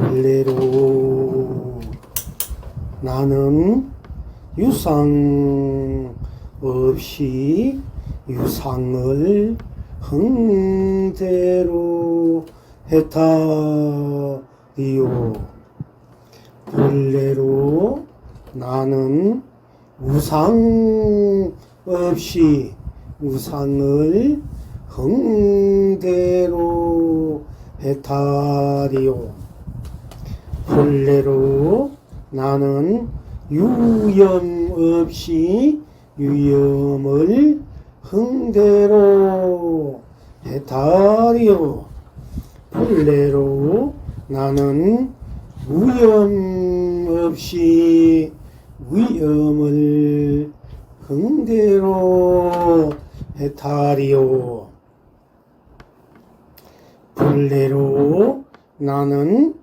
본래로 나는 유상 없이 유상을 흥대로 해탈이요. 본래로 나는 우상 없이 우상을 흥대로 해탈이요. 본래로 나는 유염 없이 유염을 흥대로 해탈이요. 본래로 나는 무염 없이 위험을 흥대로 해탈이요. 본래로 나는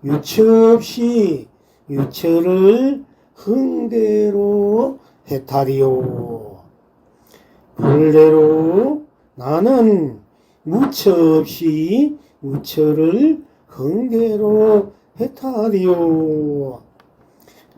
유처 없이 유처를 흥대로 해탈이요. 본래로 나는 무처 없이 무처를 흥대로 해탈이요.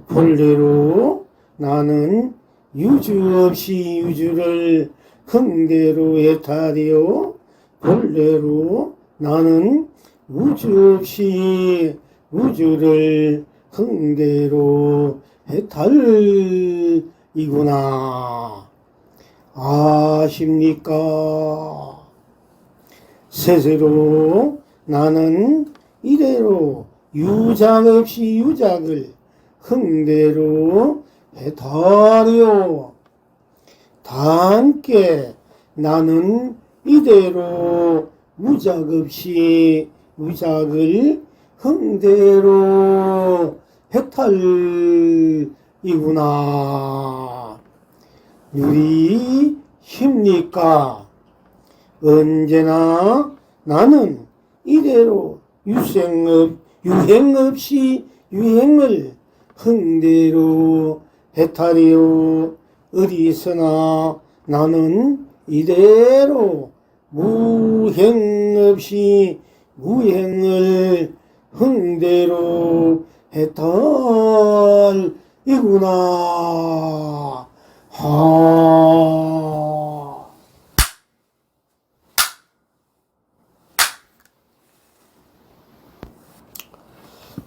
본래로 나는 유주 없이 유주를 흥대로 해탈이요. 본래로 나는 우주 없이 우주를 흥대로 해탈이구나. 아십니까? 세세로 나는 이래로 유작 없이 유작을 흥대로 해탈이요. 다함께 나는 이대로 무작 없이 무작을 흥대로 해탈이구나. 누리십니까? 언제나 나는 이대로 유행 없이 유행을 흥대로 해탈이요. 어디서나 나는 이대로 무행 없이 무행을 흥대로 해탈이구나.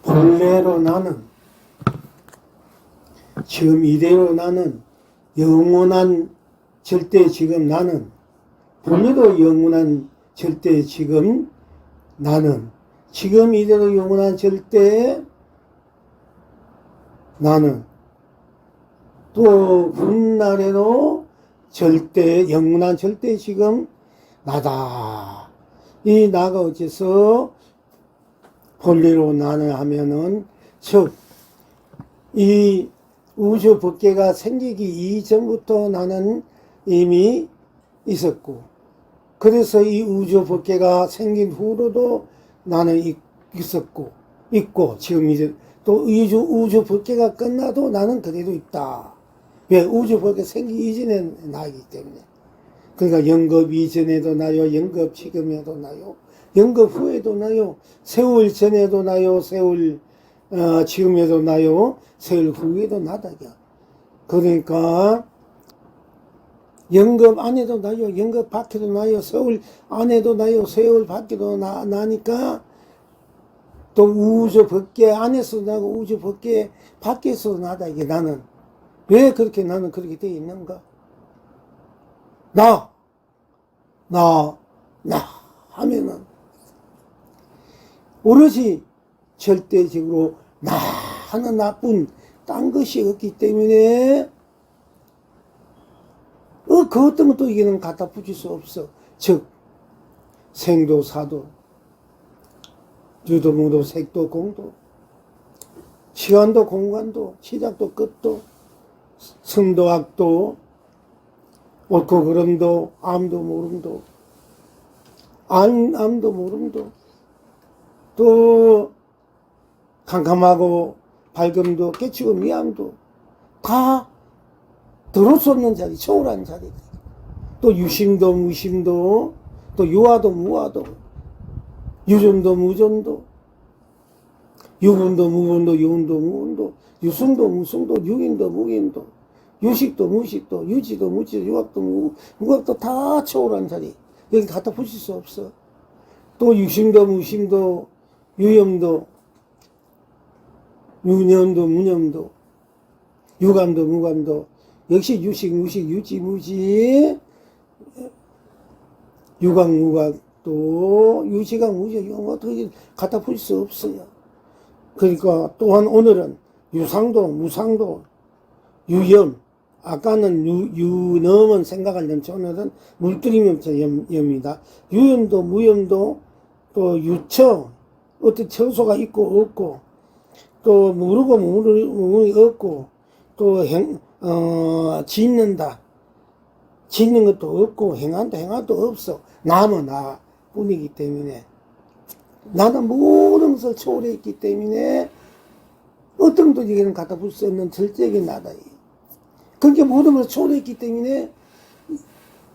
본래로 나는 지금 이대로 나는 영원한 절대 지금 나는 본래로 영원한 절대 지금 나는 지금 이대로 영원한 절대 나는 또 훗날에도 절대 영원한 절대 지금 나다. 이 나가 어째서 본래로 나는 하면은 즉 이 우주 법계가 생기기 이전부터 나는 이미 있었고, 그래서 이 우주 법계가 생긴 후로도 나는 있었고 있고, 지금 이제 또 우주 법계가 끝나도 나는 그대로 있다. 왜? 우주 법계 생기기 이전에 나이기 때문에. 그러니까 영겁 이전에도 나요, 영겁 지금에도 나요, 영겁 후에도 나요, 세월 전에도 나요, 세월 지금에도 나요, 세월 후에도 나다냐. 그러니까 영겁 안에도 나요, 영겁 밖에도 나요, 세월 안에도 나요, 세월 밖에도 나니까 또 우주 법계 안에서 나고 우주 법계 밖에서 나다. 이게 나는 왜 그렇게 나는 그렇게 되어 있는가? 나 하면은 오로지 절대적으로 나 하는 나뿐 딴 것이 없기 때문에 그 어떤 것도 이게는 갖다 붙일 수 없어. 즉 생도 사도 유도 무도 색도 공도 시간도 공간도 시작도 끝도 승도 악도 옳고 그름도 암도 모름도 암도 모름도 또 캄캄하고 밝음도 깨치고 미암도 다 들을 수 없는 자리, 초월한 자리다. 또 유심도 무심도 또 유화도 무화도 유존도 무존도 유분도, 무분도, 유운도, 무운도, 유승도, 무승도, 유인도, 무인도, 유식도, 무식도, 유지도, 무지도, 유학도, 무학도 다 초월한 자리. 여기 갖다 붙일 수 없어. 또 유심도, 무심도, 유염도, 유념도, 무념도, 유감도, 무감도, 역시 유식, 무식, 유지, 무지, 유각, 무각, 또 유지각, 무지, 이거 어떻게 갖다 붙일 수 없어요. 그러니까 또한 오늘은 유상도, 무상도, 유염, 아까는 유넘은 생각을 염치, 오늘은 물들임 염입니다. 유염도, 무염도, 또 유처, 어떤 처소가 있고 없고, 또 모르고 모르이 없고, 또 짓는다. 짓는 것도 없고, 행한도 없어. 남은 나 뿐이기 때문에. 나는 모든 것을 초월했기 때문에 어떤 분에게는 갖다 붙일 수 없는 절대적인 나다. 그렇게 모든 것을 초월했기 때문에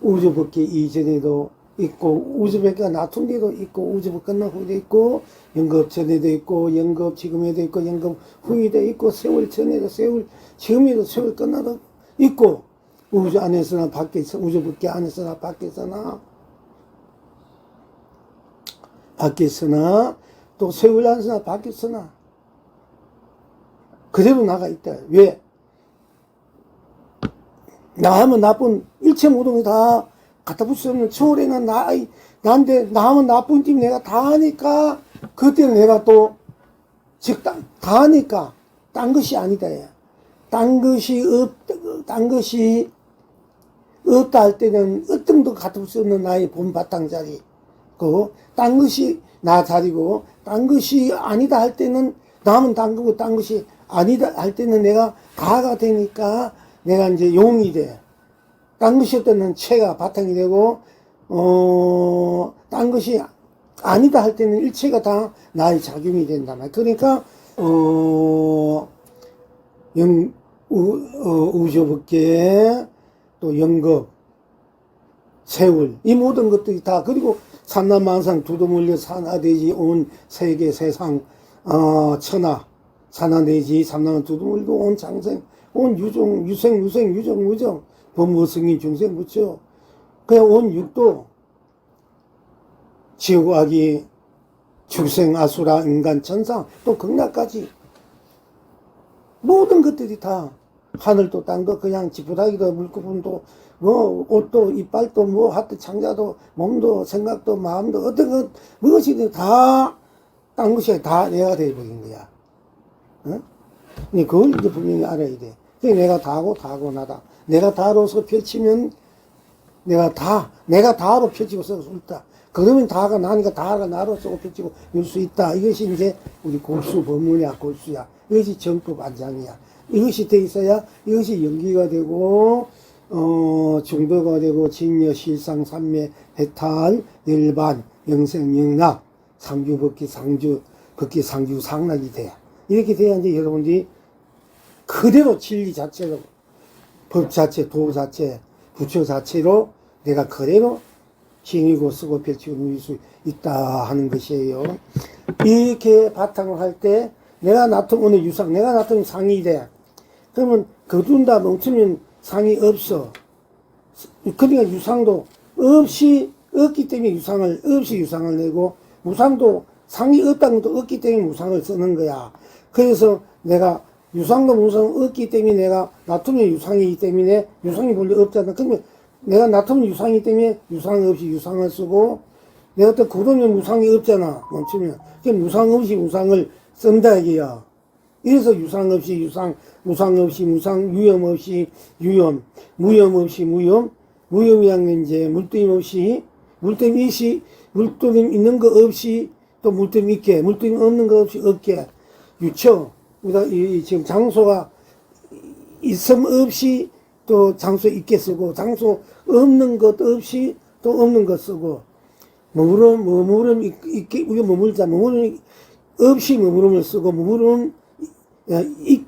우주 밖에 이전에도 있고, 우주 밖에 나툰 데도 있고, 우주 밖에 끝난 후에도 있고, 연급 전에도 있고, 연급 지금에도 있고, 연급 후에도 있고, 세월 전에도, 세월 지금에도, 세월 끝나도 있고, 우주 안에서나 밖에서, 우주 밖에 안에서나 밖에서나 또 세월 안에서나 밖에서나 그대로 나가 있다. 왜? 나하면 나쁜 일체 모든 게 다 갖다 붙일 수 없는 초월에는 나인데 나하면 나쁜 팀 내가 다 하니까 그때는 내가 또 즉 다 하니까 딴 것이 아니다. 딴 것이 없다 할 때는 어떤 것도 갖다 붙일 수 없는 나의 본 바탕 자리. 딴 것이 나 자리고, 딴 것이 아니다 할 때는, 남은 딴 거고, 딴 것이 아니다 할 때는 내가 가가 되니까, 내가 이제 용이 돼. 딴 것이 없다는 체가 바탕이 되고, 딴 것이 아니다 할 때는 일체가 다 나의 작용이 된다. 그러니까, 우주 밖에, 또 연급, 세월, 이 모든 것들이 다, 그리고 산나만상 두도물려 산하대지 온 세계 세상 천하 산하대지 삼나만 두도물고 온 장생 온 유종 유생 유정 무정 범무승인 중생 무처 그냥 온 육도 지옥 악이 축생 아수라 인간 천상 또 극락까지 모든 것들이 다 하늘도 땅도 그냥 지푸라기도 물고분도 뭐 옷도 이빨도 뭐 하트 창자도 몸도 생각도 마음도 어떤 것 무엇이든 다 딴 것이 다 내가 돼버린 거야. 응? 그걸 이제 분명히 알아야 돼. 내가 다하고 나다. 내가 다로서 펼치면 내가 다로 펼치고 서 있다. 그러면 다가 나니까 다가 나로서 펼치고 일 수 있다. 이것이 이제 우리 골수 법문이야, 골수야. 이것이 정법 안장이야. 이것이 돼 있어야 이것이 연기가 되고 중도가 되고 진여 실상 삼매 해탈 열반 영생 영락 상주 법기 상주 상락이 돼. 이렇게 돼야 이제 여러분들이 그대로 진리 자체로 법 자체 도 자체 부처 자체로 내가 그대로 지니고 쓰고 펼치고 누릴 수 있다 하는 것이에요. 이렇게 바탕을 할 때 내가 나타면 오늘 유상 내가 나타면 상이 돼. 그러면 거둔다 멈추면 상이 없어. 그러니까 유상도 없기 때문에 유상을 내고, 무상도 상이 없다는 것도 없기 때문에 무상을 쓰는 거야. 그래서 내가 유상도 무상 없기 때문에 내가 놔두면 유상이기 때문에 유상이 본래 없잖아. 그러면 내가 놔두면 유상이기 때문에 유상 없이 유상을 쓰고, 내가 또 거두면 무상이 없잖아. 멈추면. 그럼 무상 없이 무상을 쓴다 이게야. 이래서 유상 없이 유상, 무상 없이 무상, 유염 없이 유염, 무염 없이 무염, 무염이라는 이제 물들임 없이, 물들임 있는 거 없이, 또 물들임 있게, 물들임 없는 거 없이 없게, 유처, 지금 장소가 있음 없이 또 장소 있게 쓰고, 장소 없는 것 없이 또 없는 것 쓰고, 머무름 있게, 우리가 머물자, 머무름 없이 머무름을 쓰고, 머무름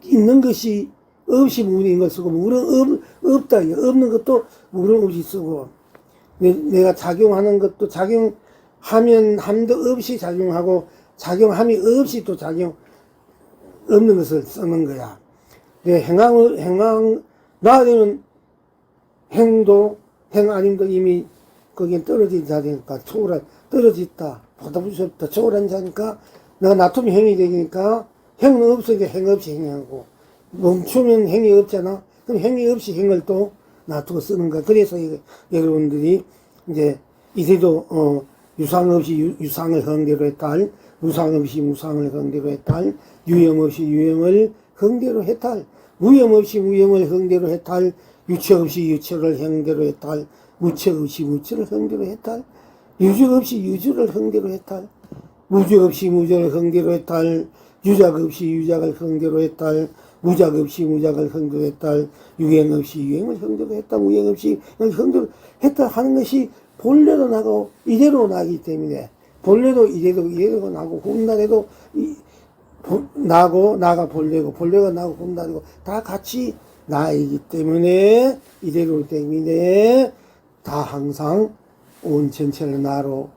있는 것이 없이 머무르는 걸 쓰고, 머무름 없다. 없는 것도 머무름 없이 쓰고, 내가 작용하는 것도 작용하면 함도 없이 작용하고, 작용함이 없이 또 없는 것을 쓰는 거야. 내 나되면 행도, 행아님도 이미 거기에 떨어진 자니까, 떨어졌다. 보다 무섭다. 초월한 자니까, 내가 놔두면 행이 되니까, 행은 없으니까 행 없이 행하고, 멈추면 행이 없잖아. 그럼 행이 없이 행을 또 놔두고 쓰는 거야. 그래서 여러분들이 이제 이제도 유상 없이 유상을 흥대로 했달, 무상 없이 무상을 흥대로 했달, 유형 없이 유형을 흥대로 했달, 무형 없이 무형을 흥대로 했달, 유체 없이 유체를 흥대로 했달, 무체 없이 무체를 흥대로 했달, 유주 없이 유주를 흥대로 했달, 무주 없이 무주를 흥대로 했달, 유작 없이 유작을 흥대로 했달, 무작 없이 무작을 흥대로 했달, 유행 없이 유행을 흥대로 했다, 무행 없이 흥대로 했다 하는 것이 본래도 나고 이대로 나기 때문에, 본래도 이대로 나고 훗날에도 나고 나가 본래고 본래가 나고 훗날이고 다 같이 나이기 때문에, 이대로 때문에 다 항상 온 전체를 나로,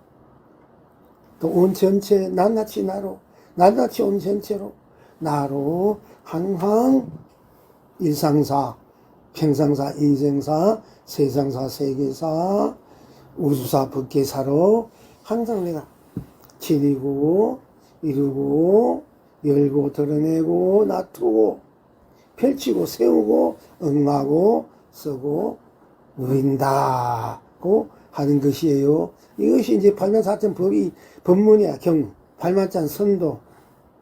또 온 전체 낱낱이 나로, 낱낱이 온 전체로 나로 항상 일상사, 평상사, 인생사, 세상사, 세계사, 우주사, 법계사로 항상 내가 지니고 이루고 열고 드러내고 놔두고 펼치고 세우고 응하고 쓰고 누린다고 하는 것이에요. 이것이 이제 84,000 법이 법문이야. 경 84,000 선도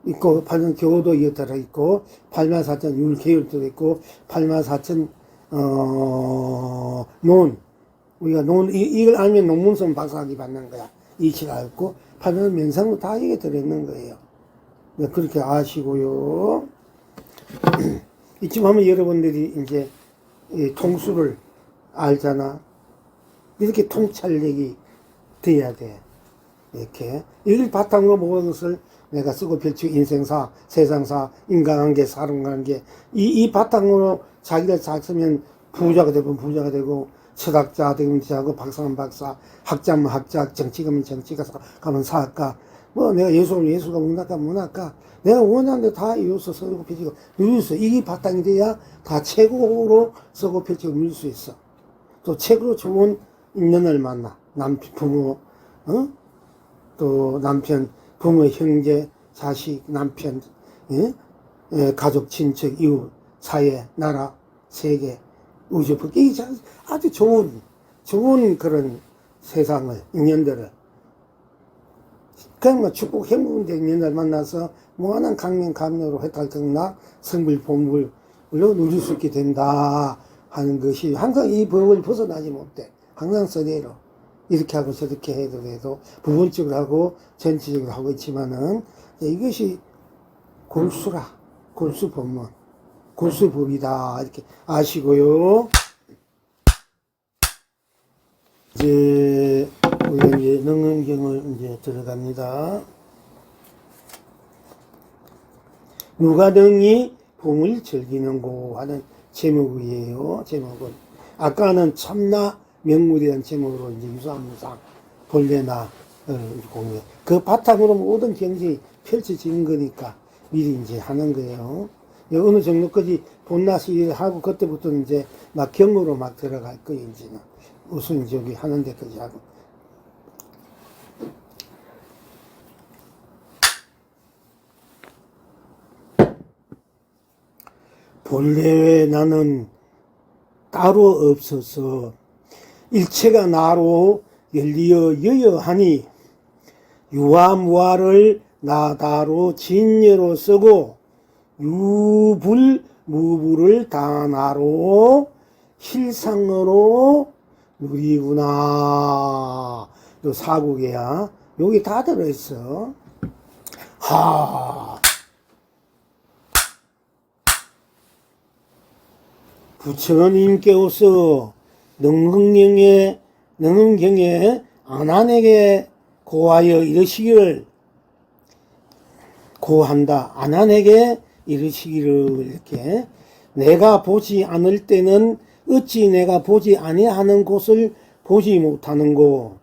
있고 84,000 교도 이어따라 있고 84,000 율계율도 있고 84,000 논, 우리가 이걸 알면 논문성 박사학위 받는 거야. 이치가 있고 84,000 명상도 다 이게 들어있는 거예요. 그렇게 아시고요. 이쯤 하면 여러분들이 이제 통수를 알잖아. 이렇게 통찰력이 돼야 돼. 이렇게. 이걸 바탕으로 모든 것을 내가 쓰고 펼치고 인생사, 세상사, 인간관계, 사람관계. 이 바탕으로 자기를 잘 쓰면 부자가 되고 부자가 되고, 철학자 되면 철학자, 박사면 박사, 학자면 학자, 정치가면 정치가, 가면 사학가. 뭐 내가 예수가 문학가, 문학가. 내가 원하는 데 다 이루어서 쓰고 펼치고 누릴 수 있어. 이게 바탕이 돼야 다 최고로 쓰고 펼치고 누릴 수 있어. 또 최고로 좋은 인연을 만나. 부모, 또 남편, 부모, 형제, 자식, 남편, 가족, 친척, 이웃, 사회, 나라, 세계, 우주, 이게 아주 좋은 그런 세상을, 인연들을. 그냥 뭐 축복, 행복된 인연을 만나서 무한한 강명감로로 회탈경락, 성불본불로 누릴 수 있게 된다 하는 것이 항상 이 법을 벗어나지 못해. 항상 서대로. 이렇게 하고 저렇게 해도 부분적으로 하고 전체적으로 하고 있지만은 이것이 골수라, 골수법문, 골수법이다 이렇게 아시고요. 이제 우리가 이제 능언경을 이제 들어갑니다. 누가 능히 봄을 즐기는고 하는 제목이에요. 제목은 아까는 참나 명물이라는 제목으로 이제 유사무상, 본래나, 공유. 그 바탕으로 모든 경쟁이 펼쳐지는 거니까 미리 이제 하는 거예요. 어느 정도까지 본나시 하고 그때부터는 이제 막 경으로 막 들어갈 거예요, 이제는. 우선 저기 하는 데까지 하고. 본래 나는 따로 없어서 일체가 나로 열리어 여여하니 유화무화를 나다로 진여로 쓰고 유불무불을 다 나로 실상으로 누리구나. 요 사국이야. 여기 다 들어있어. 부처님께서 능흥경에 아난에게 고하여 이르시기를, 고한다. 아난에게 이르시기를 이렇게, 내가 보지 않을 때는 어찌 내가 보지 아니하는 곳을 보지 못하는고,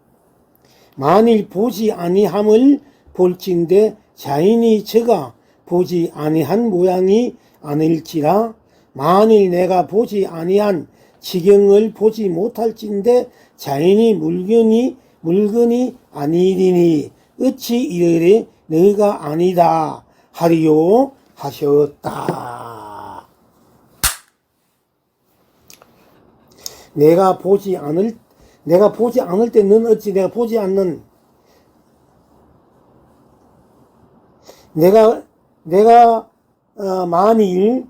만일 보지 아니함을 볼진대 자인이 저가 보지 아니한 모양이 아닐지라. 만일 내가 보지 아니한 지경을 보지 못할진대 자연히 물건이 아니리니 어찌 이르되 너가 아니다 하리요 하셨다. 내가 보지 않을 때 넌 어찌 내가 보지 않는 내가 만일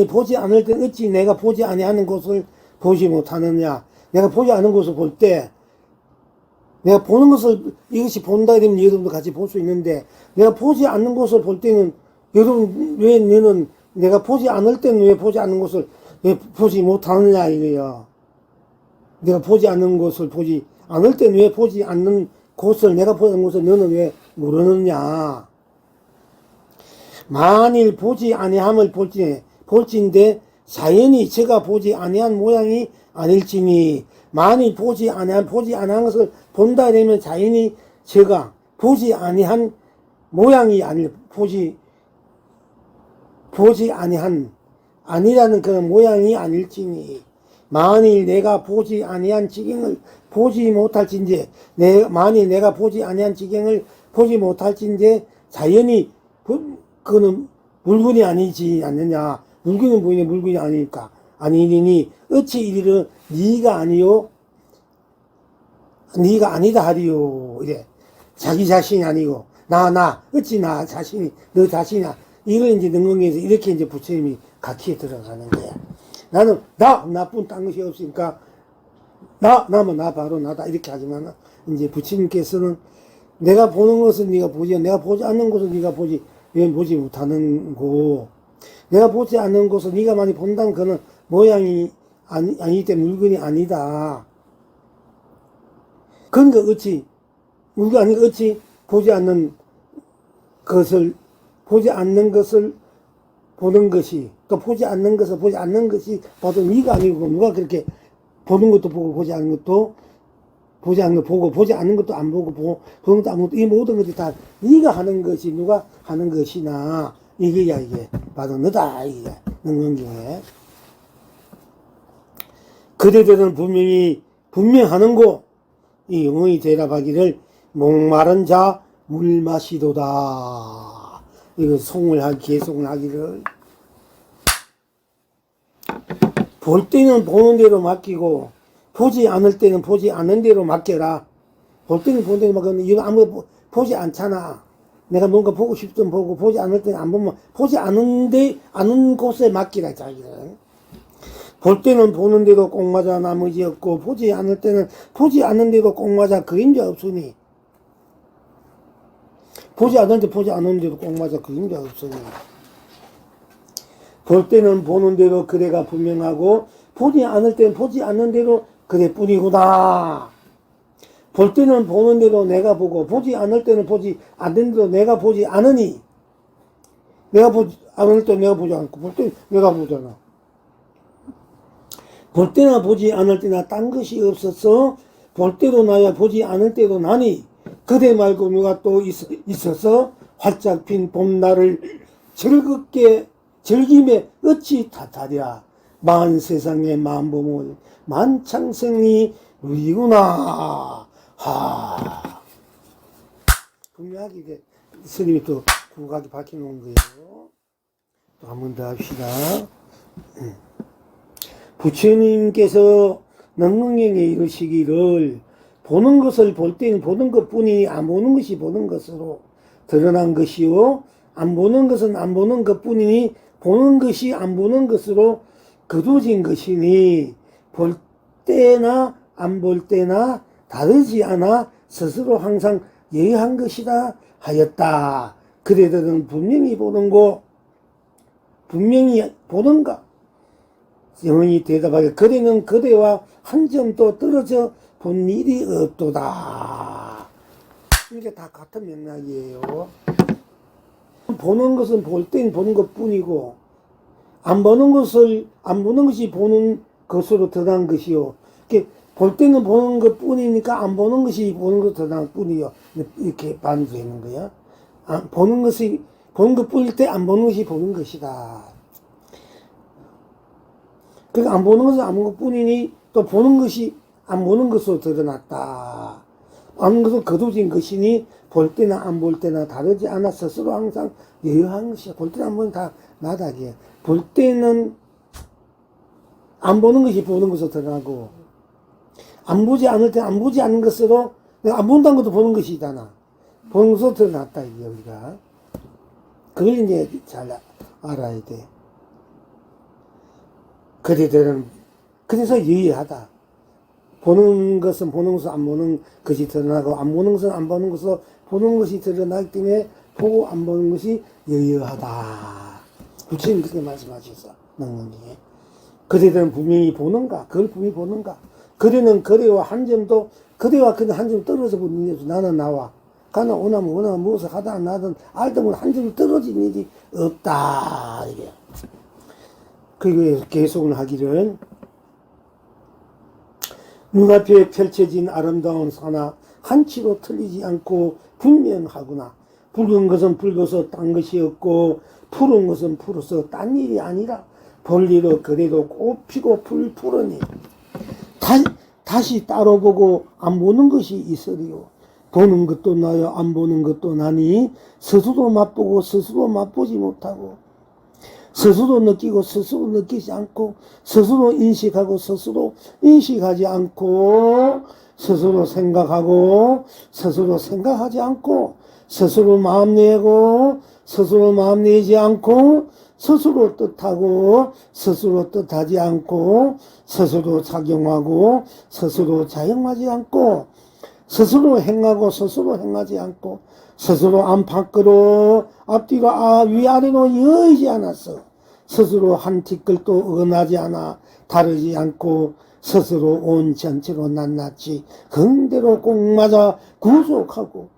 보지 않을 때 어찌 내가 보지 아니하는 것을 보지 못하느냐. 내가 보지 않은 것을 볼 때 내가 보는 것을 이것이 본다 이러면 여러분도 같이 볼 수 있는데 내가 보지 않는 것을 볼 때는 여러분 왜 너는 내가 보지 않을 때는 왜 보지 않는 것을 왜 보지 못하느냐 이거야. 내가 보지 않는 것을 보지 않을 때는 왜 보지 않는 것을 내가 보지 않는 것을 너는 왜 모르느냐. 만일 보지 아니함을 볼진데 자연히 제가 보지 아니한 모양이 아닐지니. 만일 보지 아니한 것을 본다 되면 자연히 제가 보지 아니한 모양이 보지 아니한 아니라는 그런 모양이 아닐지니. 만일 내가 보지 아니한 지경을 보지 못할진데 만일 내가 보지 아니한 지경을 보지 못할진데 자연히 그거는 물건이 아니지 않느냐. 물건은 보이네 물건이 아니니까 아니니 어찌 이리를 네가 아니요 네가 아니다 하리요. 이래 자기 자신이 아니고 어찌 나 자신이 너 자신이야. 이걸 이제 능공에서 이렇게 이제 부처님이 각기에 들어가는 거야. 나는 나뿐 딴 것이 없으니까 나면 나 바로 나다 이렇게 하지만 이제 부처님께서는 내가 보는 것은 네가 보지 내가 보지 않는 것은 네가 보지 못하는 거. 내가 보지 않는 것을 네가 많이 본다는 그는 모양이 아니기 때문에 물건이 아니다. 그러니까 어찌 물건 아니고 어찌 보지 않는 것을 보는 것이 또 보지 않는 것이 봐도 네가 아니고 누가 그렇게 보는 것도 보고 보지 않는 것도 보지 않는 거 보고 보지 않는 것도 안 보고 보는 것도 안 보고 이 모든 것이 다 네가 하는 것이 누가 하는 것이나 이게야 이게 바로 너다 이게 능언경에 그대들은 분명하는고 이 영혼이 대답하기를 목마른 자 물 마시도다. 이거 개송을 하기를 볼 때는 보는 대로 맡기고 보지 않을 때는 보지 않는 대로 맡겨라. 볼 때는 보는 대로 맡기고 이거 아무도 보지 않잖아. 내가 뭔가 보고 싶든 보고 보지 않을 때는 안 보면 보지 않은 곳에 맡기라 자기를. 볼 때는 보는 대로 꼭 맞아 나머지 없고 보지 않을 때는 보지 않는 대로 꼭 맞아 그림자 없으니. 보지 않을 때 보지 않는 대로 꼭 맞아 그림자 없으니. 볼 때는 보는 대로 그대가 분명하고 보지 않을 때는 보지 않는 대로 그대뿐이구나. 볼 때는 보는 대로 내가 보고 보지 않을 때는 보지 않는 대로 내가 보지 않으니. 내가 보지 않을 때 내가 보지 않고 볼 때 내가 보잖아. 볼 때나 보지 않을 때나 딴 것이 없어서 볼 때도 나야 보지 않을 때도 나니 그대 말고 누가 또 있어서 활짝 핀 봄날을 즐김에 어찌 탓하랴. 만 세상의 만보물 만창생이 우리구나. 분명하게 이제 스님이 또 구각이 박혀놓은 거예요. 또 한 번 더 합시다. 부처님께서 능응경에 이르시기를 보는 것을 볼 때는 보는 것뿐이니 안 보는 것이 보는 것으로 드러난 것이요 안 보는 것은 안 보는 것뿐이니 보는 것이 안 보는 것으로 거두어진 것이니 볼 때나 안 볼 때나 다르지 않아 스스로 항상 예의한 것이다 하였다. 그대들은 분명히 보는가? 영원히 대답하게 그대는 그대와 한 점도 떨어져 본 일이 없도다. 이게 다 같은 맥락이에요. 보는 것은 볼 땐 보는 것 뿐이고 안 보는 것이 보는 것으로 드러난 것이요. 볼 때는 보는 것 뿐이니까 안 보는 것이 보는 것으로 드러난 뿐이요. 이렇게 반주되는 거야. 보는 것이 보는 것 뿐일 때 안 보는 것이 보는 것이다. 그러니까 안 보는 것은 안 보는 것 뿐이니 또 보는 것이 안 보는 것으로 드러났다. 보는 것은 거두진 것이니 볼 때나 안 볼 때나 다르지 않아 스스로 항상 여유한 것이야. 볼 때나 안 보면 다 나다게. 볼 때는 안 보는 것이 보는 것으로 드러나고 안 보지 않을 때는 안 보지 않는 것으로 내가 안 본다는 것도 보는 것이잖아. 보는 것으로 드러났다 이게 우리가. 그걸 이제 잘 알아야 돼. 그래서 유의하다. 보는 것은 보는 것을 안 보는 것이 드러나고 안 보는 것은 안 보는 것으로 보는 것이 드러나기 때문에 보고 안 보는 것이 유의하다. 부처님 그렇게 말씀하셨어. 능론중에. 그대들은 분명히 보는가? 그걸 분명히 보는가? 그대는 그대와 한 점도 그대와 그대 한 점 떨어져 보는 일이 나는 나와. 가나 오나면 무엇을 하다 안 하든 알다 보면 한 점 떨어진 일이 없다. 이게. 그리고 계속을 하기를 눈앞에 펼쳐진 아름다운 산하 한치로 틀리지 않고 분명하구나. 붉은 것은 붉어서 딴 것이 없고 푸른 것은 푸르서 딴 일이 아니라 볼일로 그래도 꽃 피고 풀 푸르니 다시 따로 보고 안 보는 것이 있으리요. 보는 것도 나요 안 보는 것도 나니 스스로 맛보고 스스로 맛보지 못하고 스스로 느끼고 스스로 느끼지 않고 스스로 인식하고 스스로 인식하지 않고 스스로 생각하고 스스로 생각하지 않고 스스로 마음 내고 스스로 마음 내지 않고 스스로 뜻하고 스스로 뜻하지 않고 스스로 작용하고 스스로 작용하지 않고 스스로 행하고 스스로 행하지 않고 스스로 안팎으로 앞뒤로 위아래로 여의지 않았어. 스스로 한 티끌도 어긋나지 않아 다르지 않고 스스로 온 전체로 낱낱이 긍대로 꼭 맞아 구속하고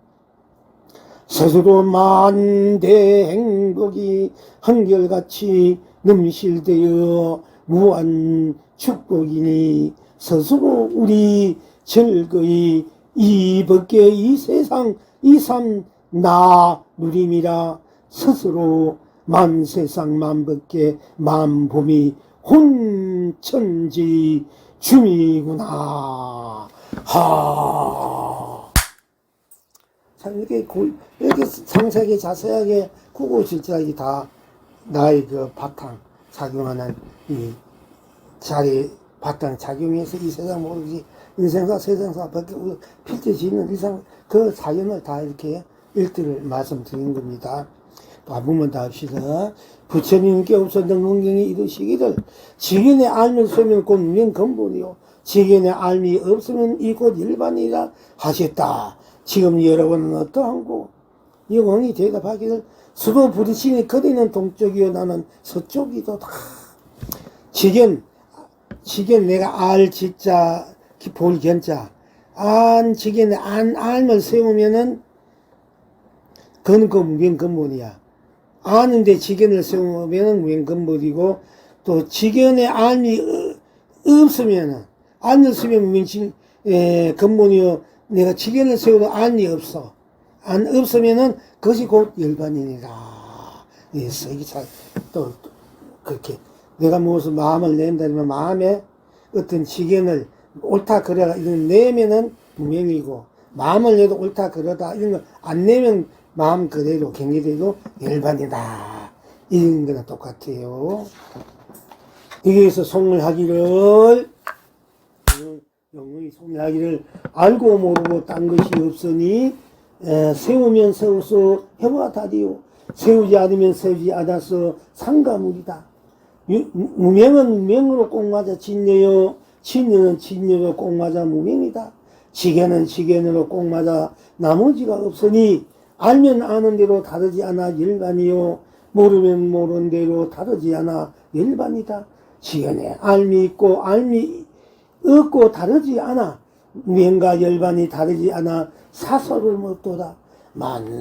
스스로 만대 행복이 한결같이 넘실되어 무한 축복이니 스스로 우리 즐거이 이 법계 이 세상 이 삶 나 누림이라 스스로 만세상 만법계 만봄이 혼천지 주미구나. 참 이렇게 상세하게 자세하게 구구절절하게 다 나의 그 바탕 작용하는 이 자리 바탕 작용해서 이 세상 모르지 인생사 세상사 밖에 필터지는 이상 그 사연을 다 이렇게 일들을 말씀드린 겁니다. 또 한 번만 더 합시다. 부처님께 없었던 긍정이 이르시기를 지견의 알면 소면 곧 무명근본이요 지견의 알미 없으면 이 곧 일반이라 하셨다. 지금 여러분은 어떠한고? 영왕이 대답하기를 수도 부딪히니 그대는 동쪽이요 나는 서쪽이도다. 지견 내가 알 지자 볼 견자 안 지견에 안 알을 세우면은 그건 그 무명근본이야. 아는데 지견을 세우면은 무명근본이고 또 지견에 알이 없으면은 알을 쓰면 근본이요. 내가 지견을 세워도 알이 없어. 안 없으면은 그것이 곧 열반이니라. 그래서 이게 또 그렇게 내가 무엇을 마음을 낸다면 마음에 어떤 지견을 옳다 그러다 이런 내면은 무명이고 마음을 내도 옳다 그러다 이런 거 안 내면 마음 그대로 경계대로 열반이다. 이런 거랑 똑같아요. 여기에서 송을하기를 영웅이 송일하기를 알고 모르고 딴 것이 없으니 세우면 세워서 해와 다디요 세우지 않으면 세우지 않아서 상가물이다. 무명은 무명으로 꼭 맞아 진여요 진여는 진여로 꼭 맞아 무명이다. 지견은 지견으로 꼭 맞아 나머지가 없으니 알면 아는 대로 다르지 않아 열반이요 모르면 모르는 대로 다르지 않아 열반이다. 지견에 알미 있고 알미 없고 다르지 않아 무명과 열반이 다르지 않아 사설을 못도다.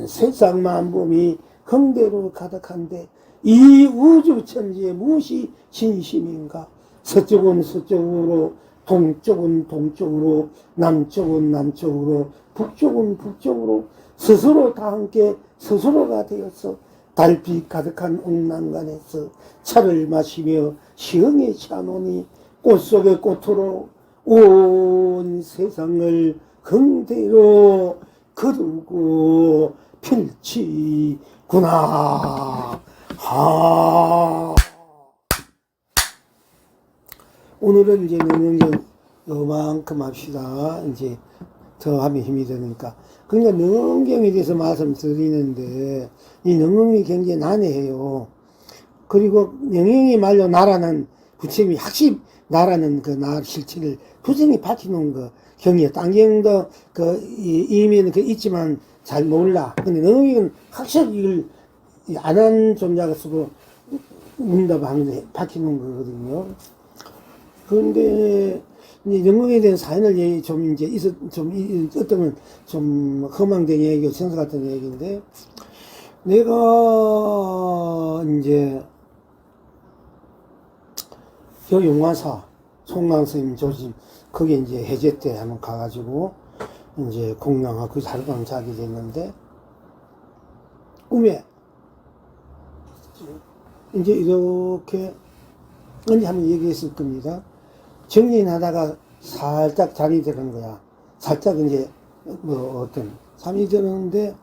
세상 만범이 긍대로 가득한데 이 우주천지에 무엇이 진심인가? 서쪽은 서쪽으로 동쪽은 동쪽으로 남쪽은 남쪽으로 북쪽은 북쪽으로 스스로 다 함께 스스로가 되어서 달빛 가득한 옥난간에서 차를 마시며 시흥에 취하노니 꽃속의 꽃으로 온 세상을 긍대로 거두고 펼치구나. 오늘은 이제 명령전 요만큼 합시다. 이제 더 하면 힘이 되니까. 그러니까 능엄경에 대해서 말씀드리는데, 이 능엄이 굉장히 난해해요. 그리고 영영이 말로 나라는 부처님이 확실히 나라는 그 나 실체를 부처님이 밝혀놓은 거 경이에 땅경도 이미는 있지만 잘 몰라. 근데 능엄이는 확실히 이걸 안 한 존재가 쓰고 문답하면서 밝혀놓은 거거든요. 그런데 이제 영웅에 대한 사연을 좀 이제 어떤 좀 허망된 얘기고 천사 같은 얘기인데, 내가 이제 저 용화사 송강 스님 조심 거기 이제 해제 때 한번 가가지고 이제 공양하고 하룻밤 자게 됐는데, 꿈에 이제 이렇게 언제 한번 얘기했을 겁니다. 정진하다가 살짝 잠이 드는 거야. 살짝 이제 잠이 드는데,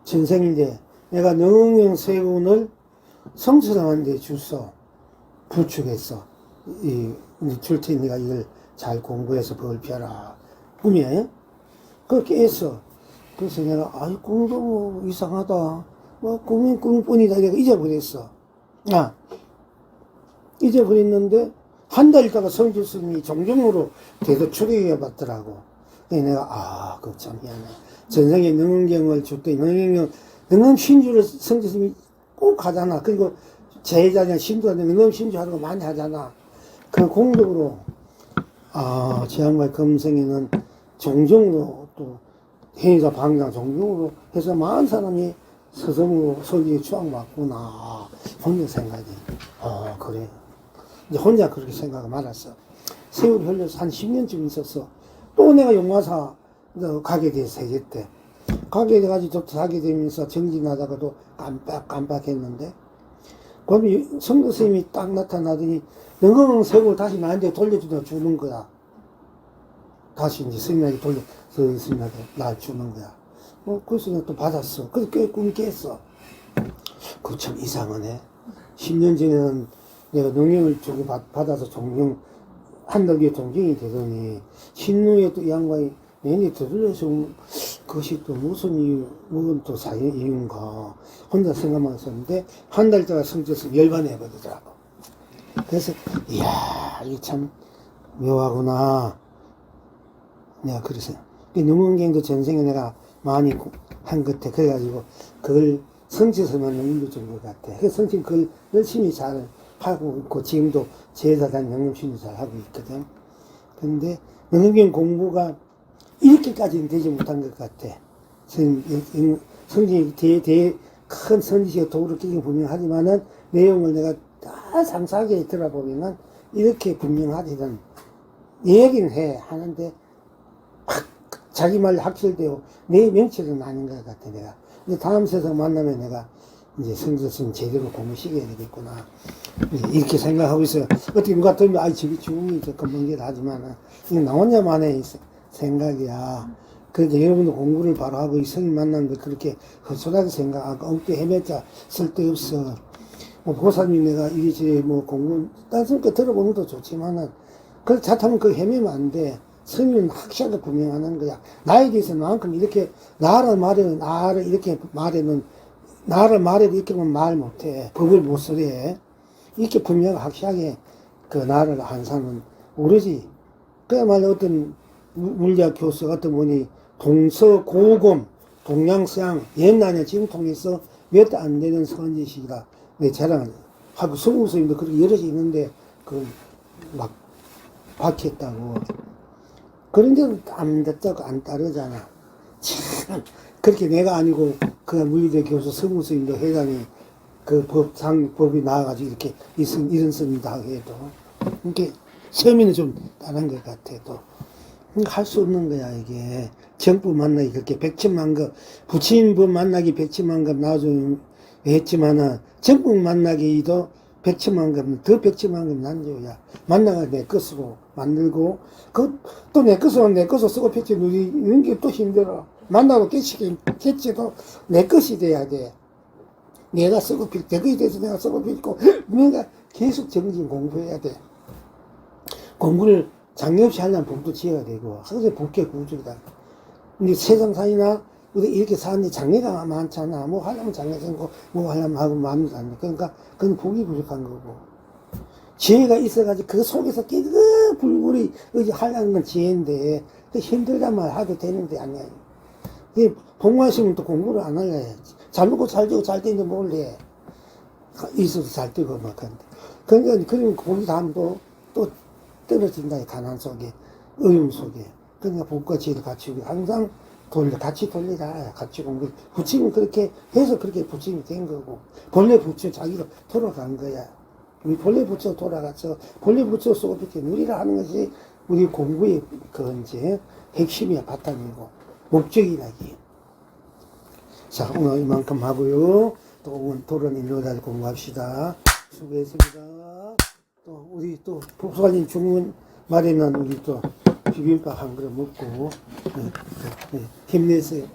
전생인데 내가 능영 세운을 성수당한테 줬어. 부축했어. 줄 테니 내가 이걸 잘 공부해서 벌 펴라. 꿈에 그렇게 했어. 그래서 내가 꿈도 뭐 이상하다. 꿈뿐이다. 내가 잊어버렸어. 잊어버렸는데 한 달 있다가 성주 스님이 종종으로 대도 출입해 봤더라고. 내가 그거 참 미안해. 전생에 능엄경을 줬더니 능엄 신주를 성주 스님이 꼭 하잖아. 그리고 제자냐 신주한테 능엄 신주 하는 거 많이 하잖아. 그 공덕으로 제 양반 금생에는 종종으로 또 행위자 방장 종종으로 해서 많은 사람이 서성으로 성주에 추앙받구나. 혼자 생각이 그래. 이제 혼자 그렇게 생각을 말았어. 세월이 흘려서 한 10년쯤 있었어. 또 내가 용화사 가게 돼서 해제 때. 가게 돼가지고 하게 되면서 정진하다가도 깜빡했는데, 그럼 성도 스님이 딱 나타나더니, 능엄 세월 다시 나한테 돌려주다 주는 거야. 다시 이제 스님에게 스님한테 날 주는 거야. 그래서 내가 또 받았어. 그래서 꿈이 깼어. 그거 참 이상하네. 10년 전에는 내가 능력을 받아서 한 달 뒤에 존경이 되더니, 신누에 또 이 양반이 내내 되돌려서 그것이 또 무슨 무슨 또 이유인가 혼자 생각만 했었는데, 한 달 동안 성져서 열반해 버리더라고. 그래서 이야, 이게 참 묘하구나. 내가 그래서 능엄경도 전생에 내가 많이 한 것 같아. 그래가지고 그걸 성취서만 읽어준 것 같아. 그래서 성취 그걸 열심히 잘 하고 있고, 지금도 제사단 영념신도 잘 하고 있거든. 그런데 능엄경 공부가 이렇게까지는 되지 못한 것 같아. 성진이 큰 선지식의 도구를 끼긴 분명하지만은 내용을 내가 다 상세하게 들어보면은 이렇게 분명하지는 얘기는 하는데 자기 말 확실되고 내 명치는 아닌 것 같아. 내가 근데 다음 세상 만나면 내가 이제 성지스님 제대로 공부시켜야 되겠구나 이렇게 생각하고 있어요. 어떻게 누가 들으면 저기 죽음이 금방길 하지만은 이게 나 혼자만의 생각이야. 그러니까 여러분도 공부를 바로 하고 이 성인 만나는데 그렇게 헛소리하게 생각하고 엉뚱 헤매자 쓸데없어. 보살님 내가 이게 공부 따스럽게 들어보는 것도 좋지만은 그걸 자타면 그 헤매면 안 돼. 성인은 확실하게 분명하는 거야. 나에 대해서는 만큼 이렇게 나를 이렇게 말해도 이렇게만 말 못해. 법을 못 쓰래. 이렇게 분명하게 확실하게 그 나를 안 사는 오로지 그야말로 어떤 물리학 교수 어떤 분이 동서고금 동양서양 옛날에 지금 통해서 몇 안 되는 선지식이다. 내 자랑을 하고 성우스님도 그렇게 여럿이 있는데 그 막 박혔다고. 그런데도 안 따르잖아. 참 그렇게 내가 아니고 그 물리대 교수 성우스님도 회장이 그 법이 나와가지고 이렇게 이런 씁니다 해도 이렇게 처음에는 좀 다른 것 같아. 또 할 수 없는 거야, 이게. 정부 만나기 그렇게 백천만 거, 부친부 만나기 백천만 거 나중에 했지만은, 정부 만나기도 백천만 거, 더 백천만 거 난줘야. 만나가 내 것으로 만들고, 또 내 것으로 쓰고 패치 누리는 게 또 힘들어. 만나고 캐치도 내 것이 돼야 돼. 내가 쓰고 필, 내 것이 돼서 내가 쓰고 필고, 내가 계속 정진 공부해야 돼. 공부를 장애 없이 하려면 복도 지어야 되고, 항상 복개 구조이다. 근데 세상살이나, 우리 이렇게 사는데 장애가 많잖아. 뭐 하려면 장애 생기고, 뭐 하려면 하고 마음도 안 돼. 그러니까, 그건 복이 부족한 거고. 지혜가 있어가지고, 그 속에서 깨끗 불굴이 하려는 건 지혜인데, 힘들단 말 하도 되는데 아니야. 복마시면 또 공부를 안 할래. 잘 먹고 잘 되고 잘 되는데 뭘 해. 있어도 잘 되고 막 한데. 그러니까, 그러면 공부 다 하면 또 떨어진다. 가난 속에, 어려움 속에. 그러니까 복과 지혜를 같이 항상 같이 돌리라. 같이 공부. 부침이 그렇게 해서 그렇게 부침이 된 거고. 본래 부처 자기가 돌아간 거야. 우리 본래 부처 돌아가서 본래 부처 속에 이렇게 누리라 하는 것이 우리 공부의 그 이제 핵심이야. 바탕이고 목적이라기. 자, 오늘 이만큼 하고요. 또 오늘 토론 일로다지 공부합시다. 수고했습니다. 또 우리 또 복수관님 주문 말에는 우리 또 비빔밥 한 그릇 먹고 힘내세요.